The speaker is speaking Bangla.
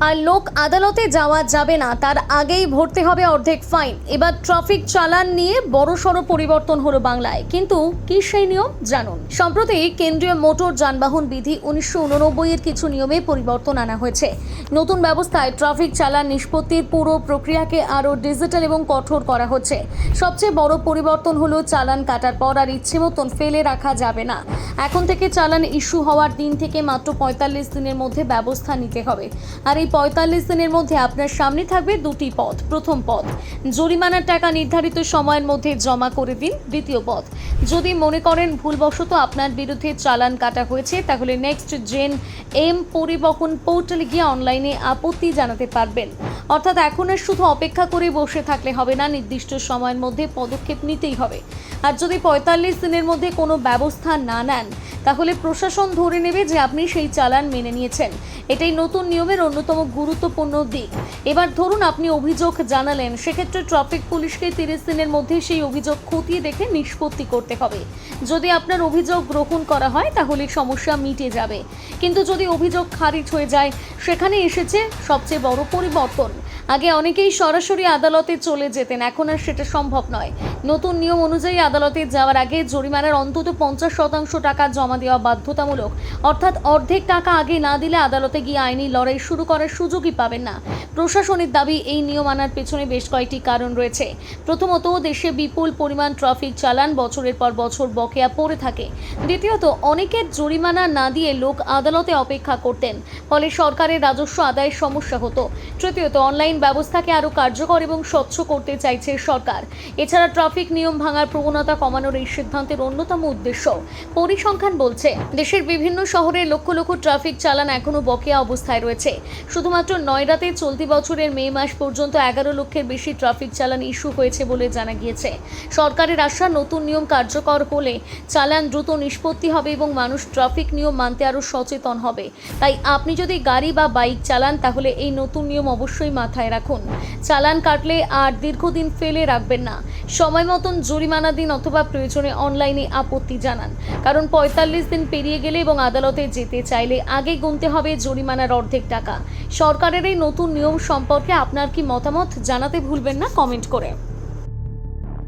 আর লোক আদালতে যাওয়া যাবে না, তার আগেই ভরতে হবে অর্ধেক ফাইন। এবার ট্রাফিক চালান নিয়ে বড়সড় পরিবর্তন হলো বাংলায়, কিন্তু কি সেই নিয়ম জানুন। সম্প্রতি কেন্দ্রীয় মোটর যানবাহন বিধি 1989 এর কিছু নিয়মে পরিবর্তন আনা হয়েছে। নতুন ব্যবস্থায় ট্রাফিক চালান নিষ্পত্তির পুরো প্রক্রিয়াকে আরও ডিজিটাল এবং কঠোর করা হচ্ছে। সবচেয়ে বড় পরিবর্তন হলো চালান কাটার পর আর ইচ্ছে মতন ফেলে রাখা যাবে না। এখন থেকে চালান ইস্যু হওয়ার দিন থেকে মাত্র 45 দিনের মধ্যে ব্যবস্থা নিতে হবে। আর এই 45 দিনের মধ্যে আপনার সামনে থাকবে দুটি পথ। প্রথম পথ, জরিমানার টাকা নির্ধারিত সময়ের মধ্যে জমা করে দিন। দ্বিতীয় পথ, যদি মনে করেন ভুলবশত আপনার বিরুদ্ধে চালান কাটা হয়েছে, তাহলে নেক্সট জেন এম পরিবহন পোর্টালে গিয়ে অনলাইনে আপত্তি জানাতে পারবেন। অর্থাৎ এখন আর শুধু অপেক্ষা করে বসে থাকলে হবে না, নির্দিষ্ট সময়ের মধ্যে পদক্ষেপ নিতেই হবে। আর যদি 45 দিনের মধ্যে কোনো ব্যবস্থা না নেন, তাহলে প্রশাসন ধরে নেবে যে আপনি সেই চালান মেনে নিয়েছেন। এটাই নতুন নিয়মের অন্যতম গুরুত্বপূর্ণ দিক। এবার ধরুন আপনি অভিযোগ জানালেন, সেক্ষেত্রে ট্রাফিক পুলিশকে 30 দিনের মধ্যে সেই অভিযোগ খতিয়ে দেখে নিষ্পত্তি করতে হবে। যদি আপনার অভিযোগ গ্রহণ করা হয়, তাহলে সমস্যা মিটে যাবে। কিন্তু যদি অভিযোগ খারিজ হয়ে যায়, সেখানে এসেছে সবচেয়ে বড় পরিবর্তন। আগে অনেকেই সরাসরি আদালতে চলে যেতেন, এখন আর সেটা সম্ভব নয়। নতুন নিয়ম অনুযায়ী আদালতে যাওয়ার আগে জরিমানার অন্তত 50% টাকা জমা দেওয়া বাধ্যতামূলক। অর্থাৎ অর্ধেক টাকা আগে না দিলে আদালতে গিয়ে আইনি লড়াই শুরু করার সুযোগই পাবেন না। প্রশাসনের দাবি, এই নিয়ম আনার পেছনে বেশ কয়েকটি কারণ রয়েছে। প্রথমত, দেশে বিপুল পরিমাণ ট্রাফিক চালান বছরের পর বছর বকেয়া পড়ে থাকে। দ্বিতীয়ত, অনেকের জরিমানা না দিয়ে লোক আদালতে অপেক্ষা করতেন, ফলে সরকারের রাজস্ব আদায়ের সমস্যা হতো। তৃতীয়ত, অনলাইন ব্যবস্থাকে আরও কার্যকর এবং স্বচ্ছ করতে চাইছে সরকার। এছাড়া ট্রাফিক নিয়ম ভাঙার প্রবণতা কমানোর এই সিদ্ধান্তের অন্যতম উদ্দেশ্য। পরিসংখ্যান বলছে, দেশের বিভিন্ন শহরে লক্ষ লক্ষ ট্রাফিক চালান এখনও বকেয়া অবস্থায় রয়েছে। শুধুমাত্র নয়ডাতে চলতি বছরের মে মাস পর্যন্ত 11 লক্ষের বেশি ট্রাফিক চালান ইস্যু হয়েছে বলে জানা গিয়েছে। সরকারের আশা, নতুন নিয়ম কার্যকর হলে চালান দ্রুত নিষ্পত্তি হবে এবং মানুষ ট্রাফিক নিয়ম মানতে আরও সচেতন হবে। তাই আপনি যদি গাড়ি বা বাইক চালান, তাহলে এই নতুন নিয়ম অবশ্যই মাথায় রাখুন। চালান কাটলে আর দীর্ঘদিন ফেলে রাখবেন না। সময় মতন জরিমানা দিন অথবা প্রয়োজনে অনলাইনে আপত্তি জানান। কারণ 45 দিন পেরিয়ে গেলে এবং আদালতে যেতে চাইলে আগে গুনতে হবে জরিমানার অর্ধেক টাকা। সরকারের এই নতুন নিয়ম সম্পর্কে আপনার কি মতামত জানাতে ভুলবেন না কমেন্ট করে।